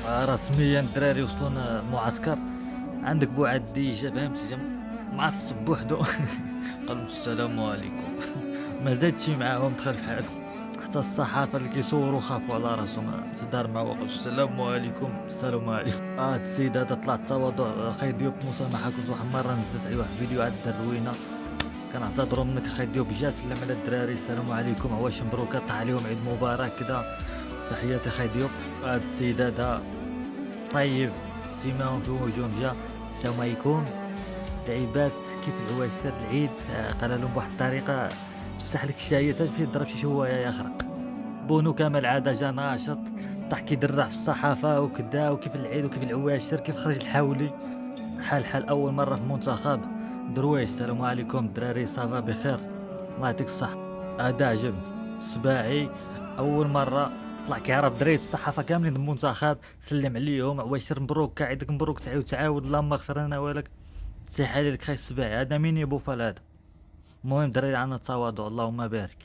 رسميا الدراري وصلونا معسكر. عندك بوعدي جا فهمتي، جا معصب بوحدو. قال لهم السلام عليكم. ما زادش معاهم، دخل في حاله. حتى الصحافه اللي كيصوروا خافوا على راسهم، تدار مع وقت السلام عليكم السلام عليكم. هاد السيد هذا طلع التواضع، اخي ديوب مسامحه. كنت واحد المره نزلت عليه واحد الفيديو على الدروينه، كنعتذروا منك اخي ديوب، جا سلم على الدراري السلام عليكم، عواش مبروك، طاح عليهم عيد مبارك كذا. تحياتي اخي ديوب. هاد السيد هذا طيب، سيماهم في وجوههم جا السلام عليكم لعيبات، كيف العواش هاد العيد. قال لهم بواحد الطريقه تفتح لك الشهيه، تمشي تضرب شي شوايه يخرق. بونو كما العاده جا ناشط، طاح كيدرع في الصحافه وكدا، وكيف العيد وكيف العواشر، كيف خرج الحولي. حال اول مره في المنتخب. درويش السلام عليكم الدراري، صافا بخير، الله يعطيك الصحه. هذا عجبني سباعي، اول مره طلع كيعرف دريت الصحافه كاملين المنتخب، سلم عليهم عواشر مبروك، عيدك مبروك، تعاود اللهم اغفر لنا ولك. سي حالي لك خاي السباعي، هذا مين يبوفال هذا. المهم دراري عندنا التواضع، اللهم بارك.